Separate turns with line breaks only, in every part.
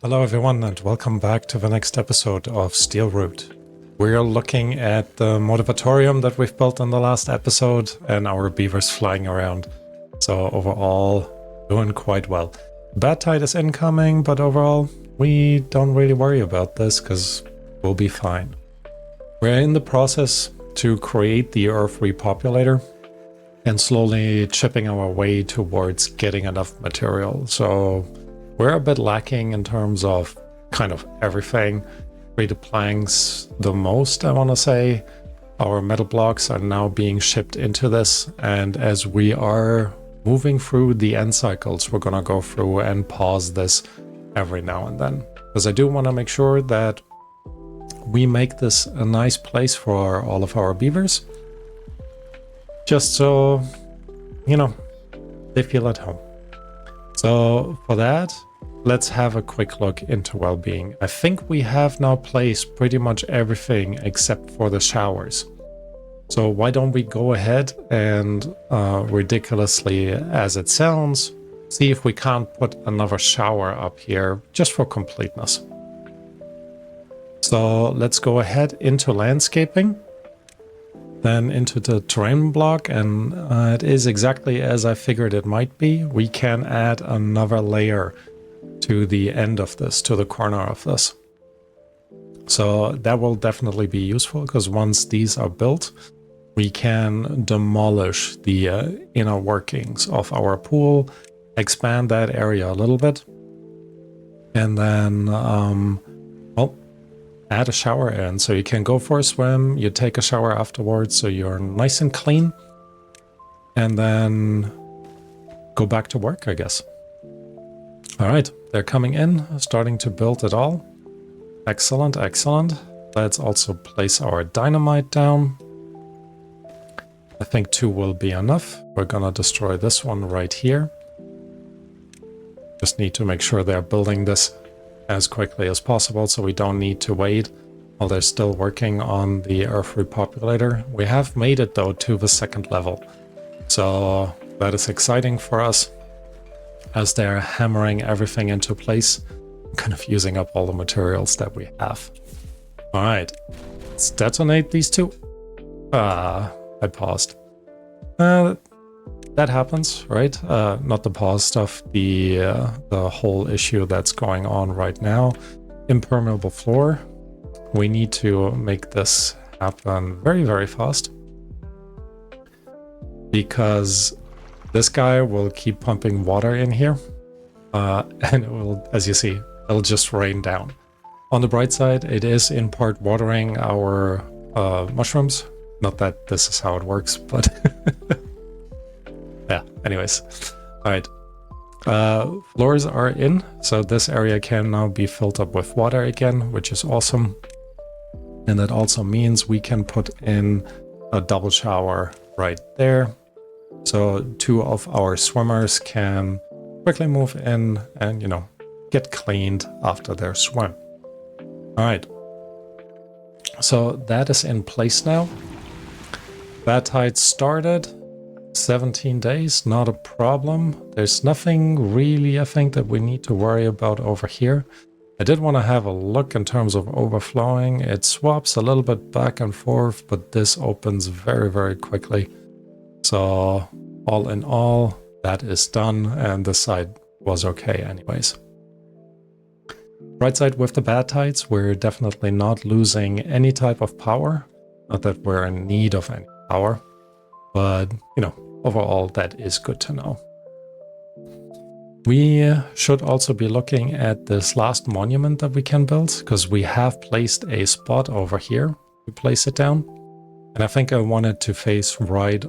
Hello everyone and welcome back to the next episode of Steel Root. We're looking at the motivatorium that we've built in the last episode and our beavers flying around. So overall, doing quite well. Bad tide is incoming, but overall, we don't really worry about this because we'll be fine. We're in the process to create the Earth repopulator and slowly chipping our way towards getting enough material. So we're a bit lacking in terms of kind of everything. Created planks the most, I want to say. Our metal blocks are now being shipped into this, and as we are moving through the end cycles, we're going to go through and pause this every now and then. Because I do want to make sure that we make this a nice place for all of our beavers. Just so, you know, they feel at home. So for that, let's have a quick look into well-being. I think we have now placed pretty much everything except for the showers. So why don't we go ahead and, ridiculously as it sounds, see if we can't put another shower up here just for completeness. So let's go ahead into landscaping, then into the terrain block, and it is exactly as I figured it might be. We can add another layer to the end of this, to the corner of this. So that will definitely be useful, because once these are built, we can demolish the inner workings of our pool, expand that area a little bit, and then, well, add a shower in. So you can go for a swim, you take a shower afterwards, so you're nice and clean, and then go back to work, I guess. All right, they're coming in, starting to build it all. Excellent, excellent. Let's also place our dynamite down. I think 2 will be enough. We're gonna destroy this one right here. Just need to make sure they're building this as quickly as possible, so we don't need to wait while they're still working on the Earth repopulator. We have made it though to the 2nd level, so that is exciting for us as they're hammering everything into place, kind of using up all the materials that we have. All right, let's detonate these 2. I paused. That happens, right? Not the pause stuff, the whole issue that's going on right now. Impermeable floor. We need to make this happen very, very fast, because this guy will keep pumping water in here, and it will, as you see, it'll just rain down. On the bright side, it is in part watering our mushrooms. Not that this is how it works, but yeah, anyways. All right. Floors are in, so this area can now be filled up with water again, which is awesome. And that also means we can put in a double shower right there. So 2 of our swimmers can quickly move in and, you know, get cleaned after their swim. All right. So that is in place now. Bad tide started. 17 days, not a problem. There's nothing really, I think, that we need to worry about over here. I did want to have a look in terms of overflowing. It swaps a little bit back and forth, but this opens very, very quickly. So all in all, that is done, and this side was okay anyways. Right side with the bad tides, we're definitely not losing any type of power. Not that we're in need of any power, but, you know, overall, that is good to know. We should also be looking at this last monument that we can build, because we have placed a spot over here to place it down. And I think I wanted to face right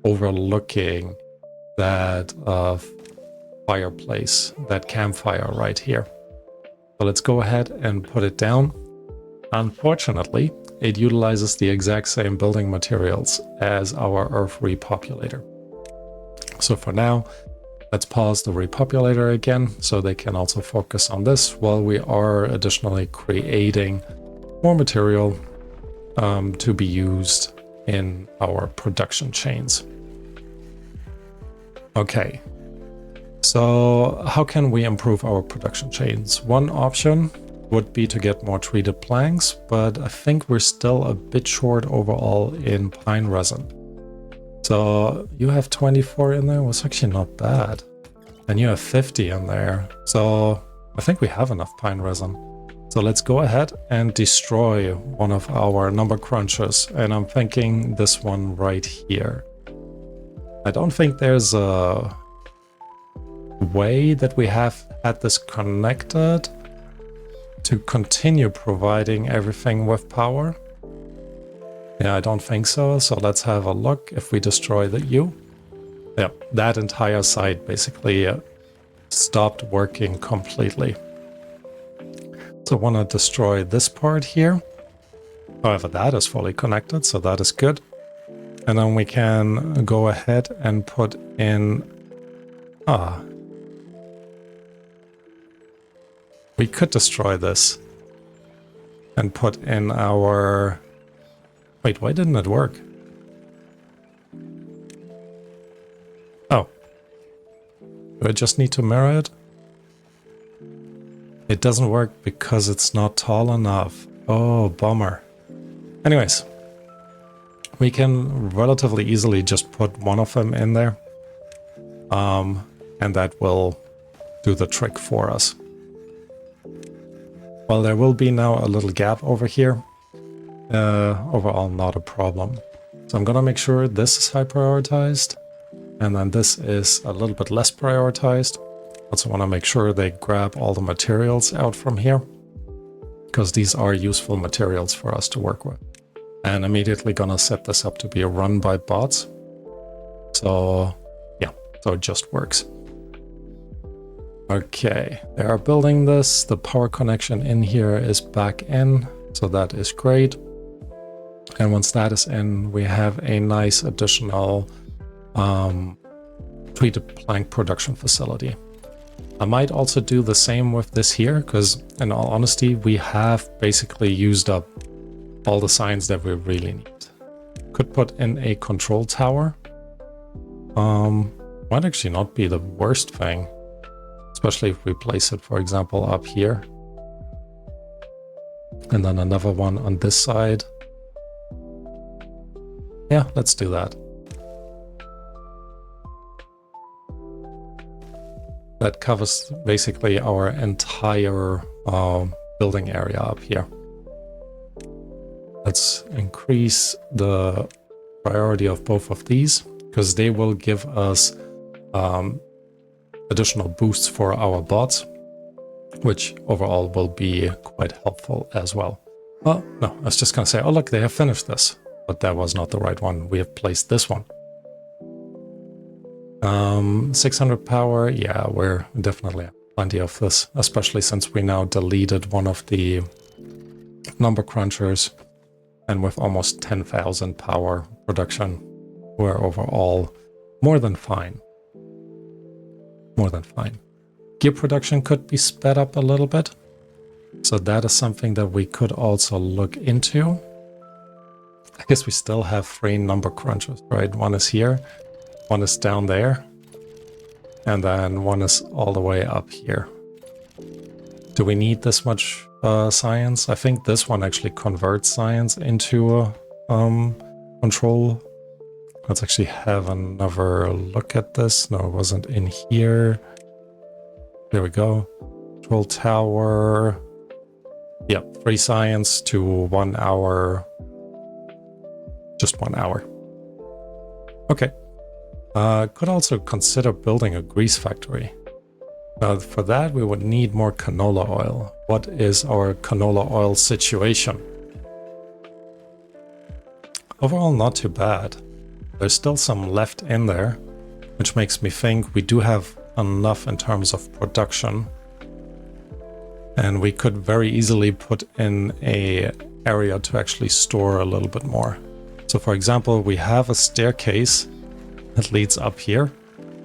overlooking that fireplace, that campfire right here. So let's go ahead and put it down. Unfortunately, it utilizes the exact same building materials as our Earth repopulator. So for now, let's pause the repopulator again so they can also focus on this while we are additionally creating more material to be used in our production chains. Okay, So how can we improve our production chains? One option would be to get more treated planks, but I think we're still a bit short overall in pine resin. So you have 24 in there, was actually not bad. And you have 50 in there. So I think we have enough pine resin. So let's go ahead and destroy one of our number crunchers. And I'm thinking this one right here. I don't think there's a way that we have had this connected to continue providing everything with power. Yeah, I don't think so. So let's have a look. If we destroy the U, yeah, that entire site basically stopped working completely. So I want to destroy this part here. However, that is fully connected, so that is good. And then we can go ahead and put in... we could destroy this and put in our... Wait, why didn't it work? Oh. Do I just need to mirror it? It doesn't work because it's not tall enough. Oh, bummer. Anyways, we can relatively easily just put one of them in there. And that will do the trick for us. Well, there will be now a little gap over here. Overall, not a problem. So I'm gonna make sure this is high prioritized. And then this is a little bit less prioritized. Also want to make sure they grab all the materials out from here, because these are useful materials for us to work with. And immediately gonna set this up to be run by bots. So yeah, so it just works. Okay, they are building this. The power connection in here is back in, so that is great. And once that is in, we have a nice additional treated plank production facility. I might also do the same with this here, because in all honesty, we have basically used up all the signs that we really need. Could put in a control tower. Might actually not be the worst thing, especially if we place it, for example, up here. And then another one on this side. Yeah, let's do that. That covers basically our entire building area up here. Let's increase the priority of both of these, because they will give us additional boosts for our bots, which overall will be quite helpful as well. Well, no, I was just gonna say, oh look, they have finished this, but that was not the right one. We have placed this one. 600 power, yeah, we're definitely have plenty of this, especially since we now deleted one of the number crunchers, and with almost 10,000 power production, we're overall more than fine. More than fine. Gear production could be sped up a little bit, so that is something that we could also look into. I guess we still have 3 number crunchers, right? One is here, one is down there, and then one is all the way up here. Do we need this much science? I think this one actually converts science into control. Let's actually have another look at this. No, it wasn't in here. There we go. Control tower. Yep, 3 science to 1 hour. Just 1 hour. Okay. Could also consider building a grease factory. For that, we would need more canola oil. What is our canola oil situation? Overall, not too bad. There's still some left in there, which makes me think we do have enough in terms of production. And we could very easily put in an area to actually store a little bit more. So for example, we have a staircase that leads up here,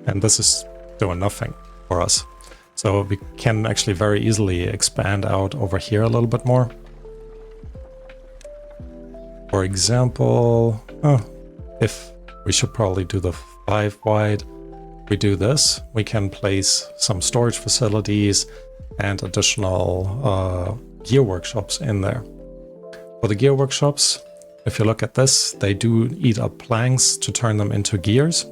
and this is doing nothing for us. So we can actually very easily expand out over here a little bit more. For example, if we should probably do the 5 wide, we do this, we can place some storage facilities and additional gear workshops in there. For the gear workshops, if you look at this, they do eat up planks to turn them into gears.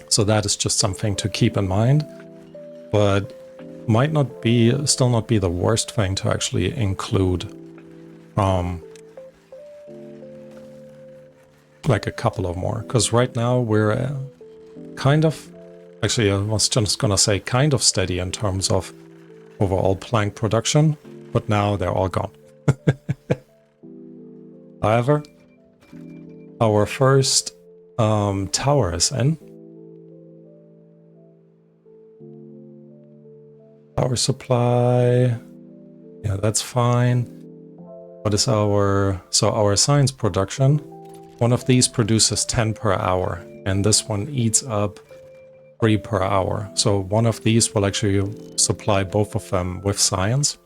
So that is just something to keep in mind, but might not be, still not be the worst thing to actually include like a couple of more, because right now we're kind of, actually I was just gonna say kind of steady in terms of overall plank production, but now they're all gone. However, our first tower is in. Power supply, yeah, that's fine. What is our science production? One of these produces 10 per hour, and this one eats up 3 per hour. So one of these will actually supply both of them with science,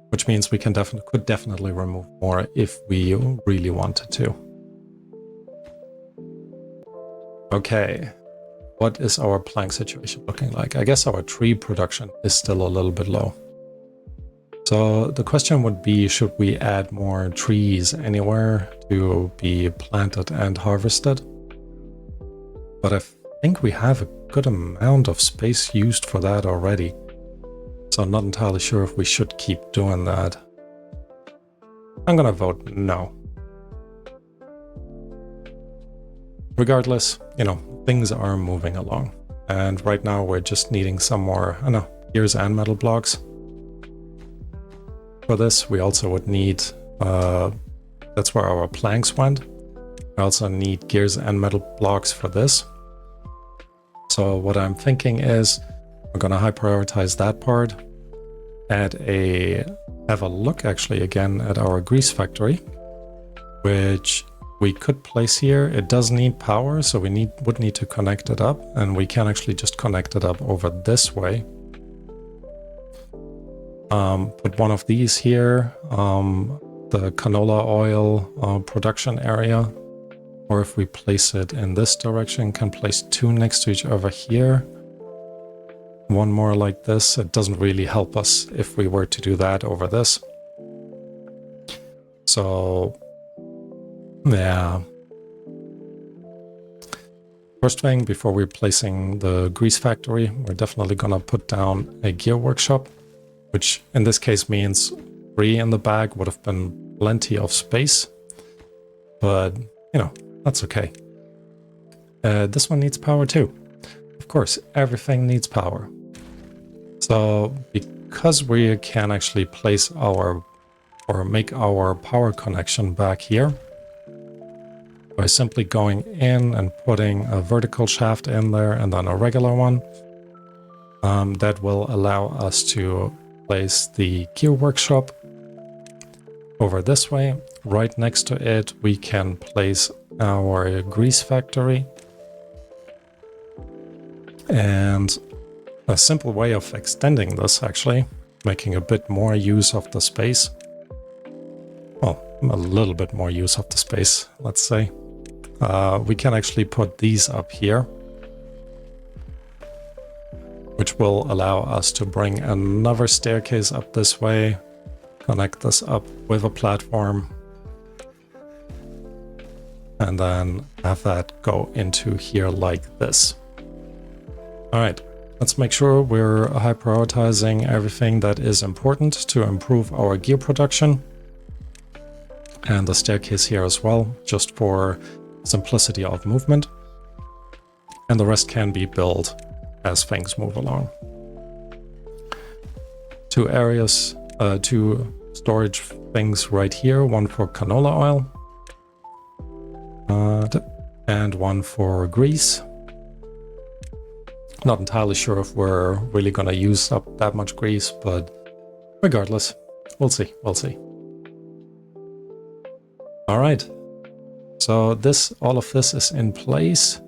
which means we could definitely remove more if we really wanted to. Okay. What is our plank situation looking like? I guess our tree production is still a little bit low. So the question would be, should we add more trees anywhere to be planted and harvested? But I think we have a good amount of space used for that already. So I'm not entirely sure if we should keep doing that. I'm gonna vote no. Regardless, you know, things are moving along. And right now we're just needing some more, gears and metal blocks. For this, we also would need, that's where our planks went. We also need gears and metal blocks for this. So what I'm thinking is we're gonna high prioritize that part. Have a look actually again at our grease factory, which we could place here. It does need power, so we would need to connect it up, and we can actually just connect it up over this way. Put one of these here, the canola oil production area, or if we place it in this direction, can place 2 next to each other here. One more like this. It doesn't really help us if we were to do that over this. So yeah. First thing, before we're placing the grease factory, we're definitely gonna put down a gear workshop, which in this case means 3 in the bag would have been plenty of space. But, you know, that's okay. This one needs power too. Of course, everything needs power. So because we can actually place or make our power connection back here, by simply going in and putting a vertical shaft in there and then a regular one, that will allow us to place the gear workshop over this way. Right next to it, we can place our grease factory. And a simple way of extending this, actually, making a bit more use of the space. Well, a little bit more use of the space, let's say. We can actually put these up here, which will allow us to bring another staircase up this way, connect this up with a platform, and then have that go into here like this. All right, let's make sure we're high prioritizing everything that is important to improve our gear production. And the staircase here as well, just for simplicity of movement. And the rest can be built as things move along. 2 areas, 2 storage things right here, one for canola oil, and one for grease. Not entirely sure if we're really gonna use up that much grease, but regardless, we'll see. All right, so all of this is in place.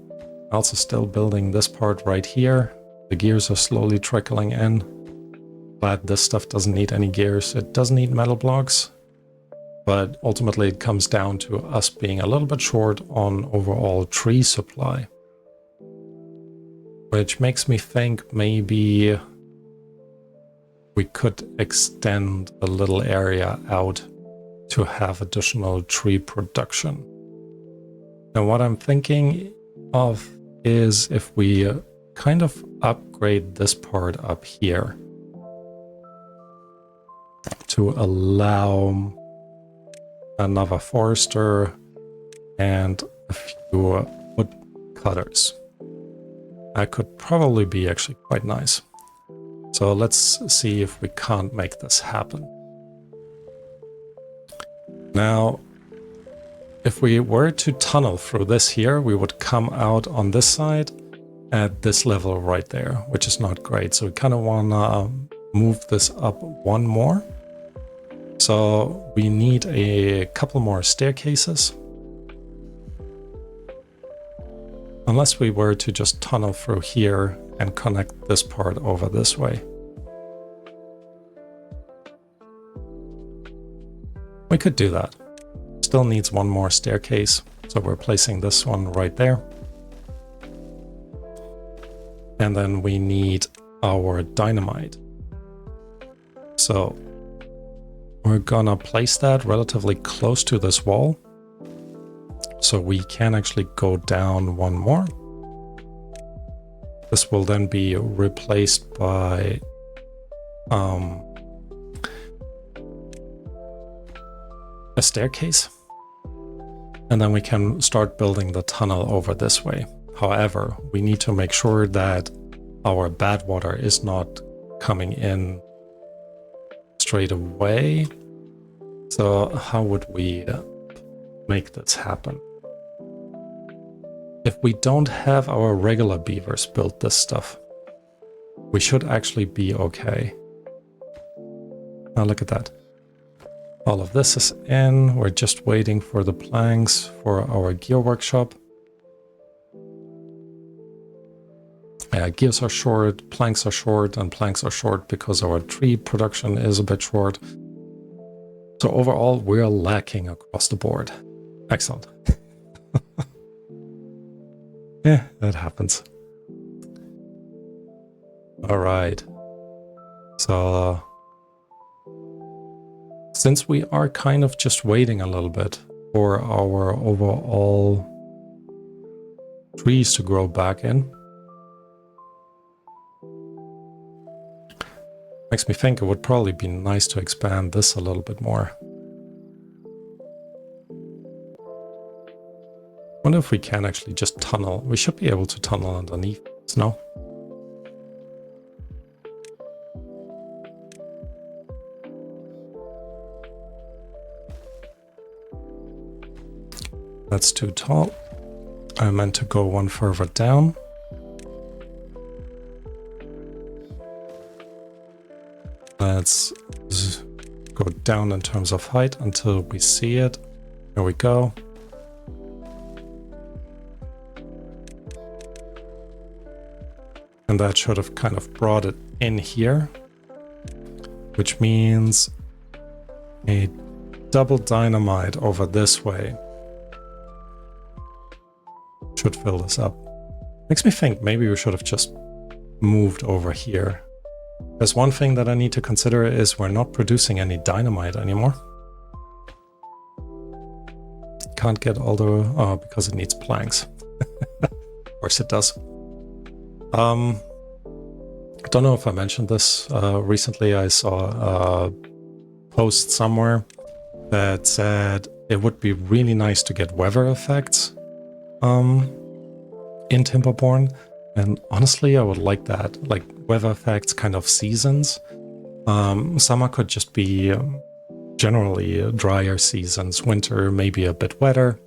Also still building this part right here. The gears are slowly trickling in. Glad this stuff doesn't need any gears. It does need metal blocks, but ultimately it comes down to us being a little bit short on overall tree supply. Which makes me think maybe we could extend a little area out to have additional tree production. And what I'm thinking of is if we kind of upgrade this part up here to allow another forester and a few wood cutters. That could probably be actually quite nice. So let's see if we can't make this happen. Now, if we were to tunnel through this here, we would come out on this side at this level right there, which is not great. So we kind of want to move this up one more. So we need a couple more staircases. Unless we were to just tunnel through here and connect this part over this way. We could do that. Still needs one more staircase, so we're placing this one right there. And then we need our dynamite. So we're gonna place that relatively close to this wall, so we can actually go down one more. This will then be replaced by a staircase. And then we can start building the tunnel over this way. However, we need to make sure that our bad water is not coming in straight away. So how would we make this happen? If we don't have our regular beavers build this stuff, we should actually be okay. Now look at that. All of this is in. We're just waiting for the planks for our gear workshop. Gears are short, planks are short, and planks are short because our tree production is a bit short. So overall, we're lacking across the board. Excellent. Yeah, that happens. All right. So since we are kind of just waiting a little bit for our overall trees to grow back in, makes me think it would probably be nice to expand this a little bit more. Wonder if we can actually just tunnel. We should be able to tunnel underneath this, no? That's too tall. I meant to go one further down. Let's go down in terms of height until we see it. There we go. And that should have kind of brought it in here, which means a double dynamite over this way should fill this up. Makes me think maybe we should have just moved over here. There's one thing that I need to consider is we're not producing any dynamite anymore. Can't get all the... oh, because it needs planks. Of course it does. I don't know if I mentioned this. Recently I saw a post somewhere that said it would be really nice to get weather effects in Timberborn. And honestly, I would like that, like weather effects, kind of seasons. Summer could just be generally drier seasons. Winter maybe a bit wetter.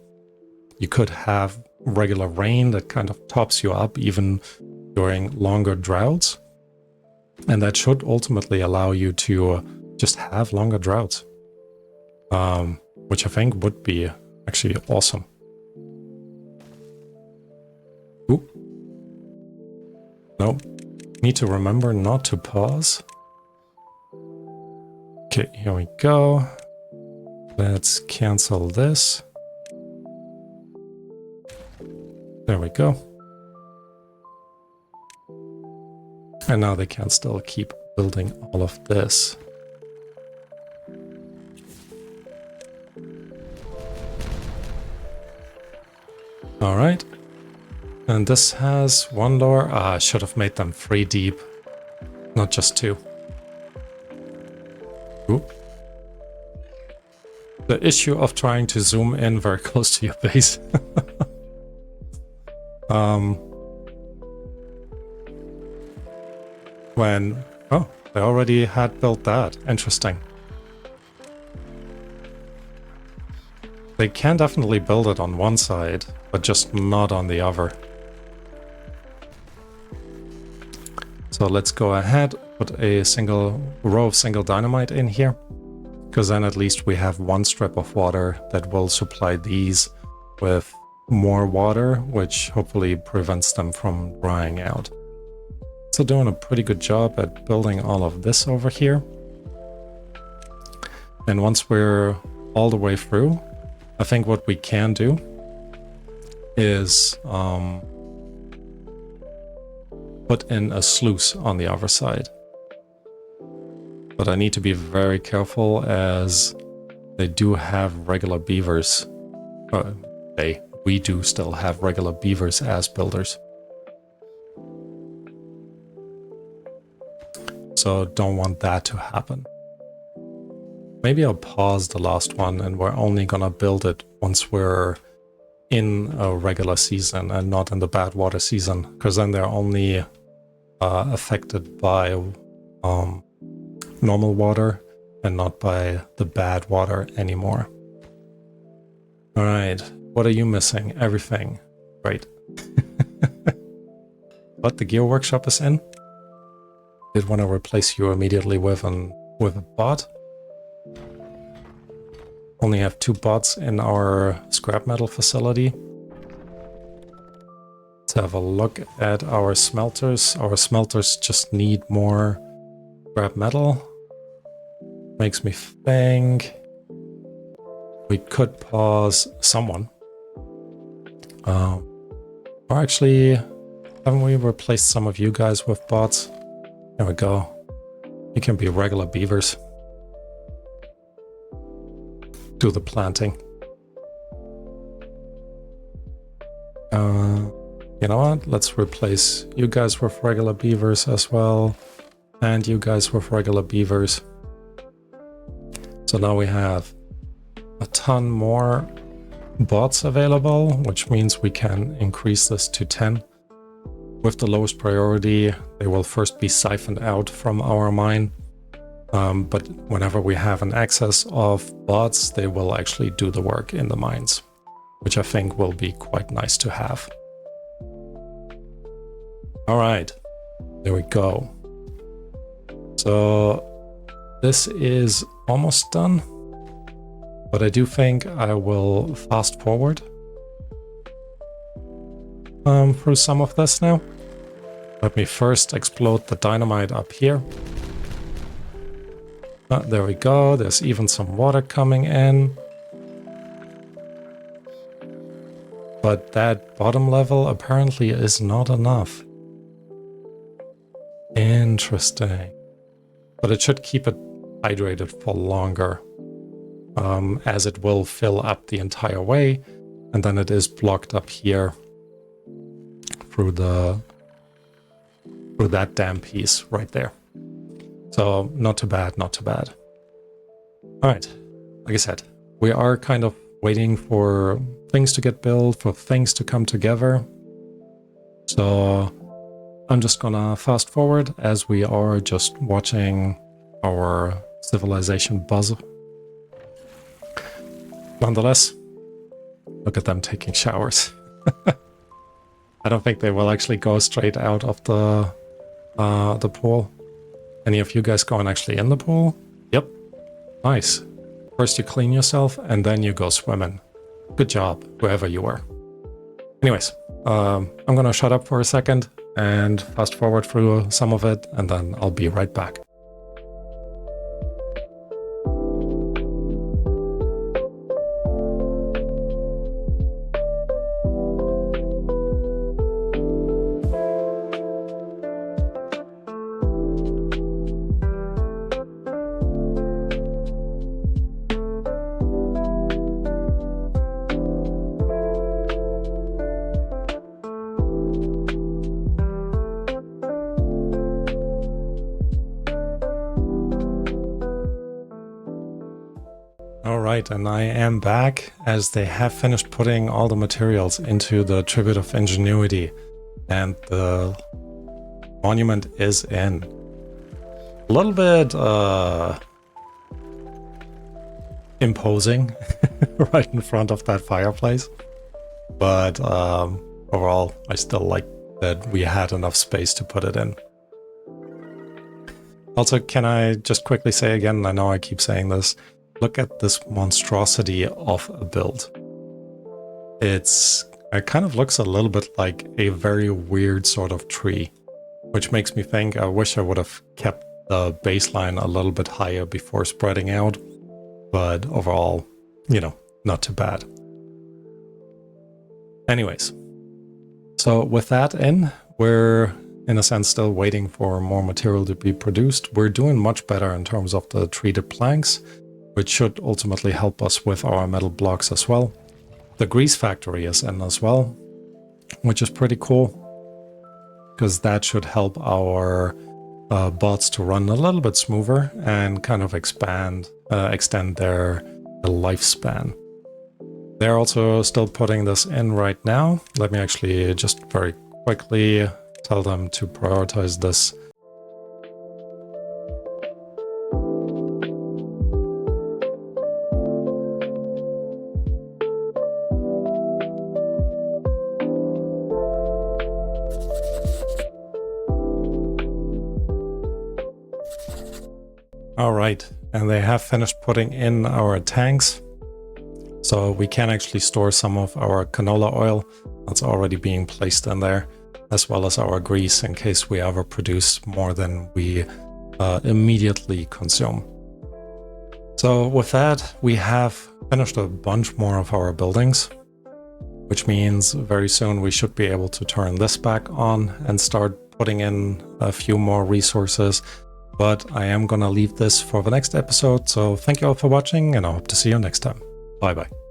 You could have regular rain that kind of tops you up even during longer droughts. And that should ultimately allow you to just have longer droughts. Which I think would be actually awesome. Ooh. No, need to remember not to pause. Okay, here we go. Let's cancel this. There we go. And now they can still keep building all of this. All right. And this has one door. I should have made them 3 deep, not just 2. Oop. The issue of trying to zoom in very close to your base. Oh, they already had built that. Interesting. They can definitely build it on one side, but just not on the other. So let's go ahead, put a single row of single dynamite in here, because then at least we have one strip of water that will supply these with more water, which hopefully prevents them from drying out. So doing a pretty good job at building all of this over here. And once we're all the way through, I think what we can do is put in a sluice on the other side. But I need to be very careful as they do have regular beavers. We do still have regular beavers as builders. So don't want that to happen. Maybe I'll pause the last one and we're only gonna build it once we're in a regular season and not in the bad water season, because then they're only affected by normal water and not by the bad water anymore. All right, what are you missing? Everything. Great. But the gear workshop is in. Did want to replace you immediately with a bot. Only have 2 bots in our scrap metal facility. Let's have a look at our smelters. Our smelters just need more scrap metal. Makes me think we could pause someone. Or actually, haven't we replaced some of you guys with bots? There we go. You can be regular beavers. Do the planting. You know what? Let's replace you guys with regular beavers as well. And you guys with regular beavers. So now we have a ton more bots available, which means we can increase this to 10. With the lowest priority, they will first be siphoned out from our mine. But whenever we have an excess of bots, they will actually do the work in the mines, which I think will be quite nice to have. All right, there we go. So this is almost done, but I do think I will fast forward through some of this now. Let me first explode the dynamite up here. There we go. There's even some water coming in. But that bottom level apparently is not enough. Interesting. But it should keep it hydrated for longer, as it will fill up the entire way, and then it is blocked up here through that dam piece right there. So not too bad, not too bad. All right, like I said, we are kind of waiting for things to get built, for things to come together. So I'm just gonna fast forward as we are just watching our civilization buzz. Nonetheless, look at them taking showers. I don't think they will actually go straight out of the pool. Any of you guys going actually in the pool? Yep. Nice. First you clean yourself and then you go swimming. Good job, whoever you were. Anyways, I'm gonna shut up for a second and fast forward through some of it, and then I'll be right back. Alright, and I am back as they have finished putting all the materials into the Tribute of Ingenuity, and the monument is in. A little bit imposing right in front of that fireplace, but overall I still like that we had enough space to put it in. Also, can I just quickly say again, I know I keep saying this, look at this monstrosity of a build. It kind of looks a little bit like a very weird sort of tree, which makes me think I wish I would have kept the baseline a little bit higher before spreading out, but overall, you know, not too bad. Anyways, so with that in, we're in a sense still waiting for more material to be produced. We're doing much better in terms of the treated planks, which should ultimately help us with our metal blocks as well. The grease factory is in as well, which is pretty cool, because that should help our bots to run a little bit smoother and kind of extend their lifespan. They're also still putting this in right now. Let me actually just very quickly tell them to prioritize this. Alright, and they have finished putting in our tanks, so we can actually store some of our canola oil that's already being placed in there, as well as our grease in case we ever produce more than we immediately consume. So with that, we have finished a bunch more of our buildings, which means very soon we should be able to turn this back on and start putting in a few more resources. But I am gonna leave this for the next episode, so thank you all for watching, and I hope to see you next time. Bye bye.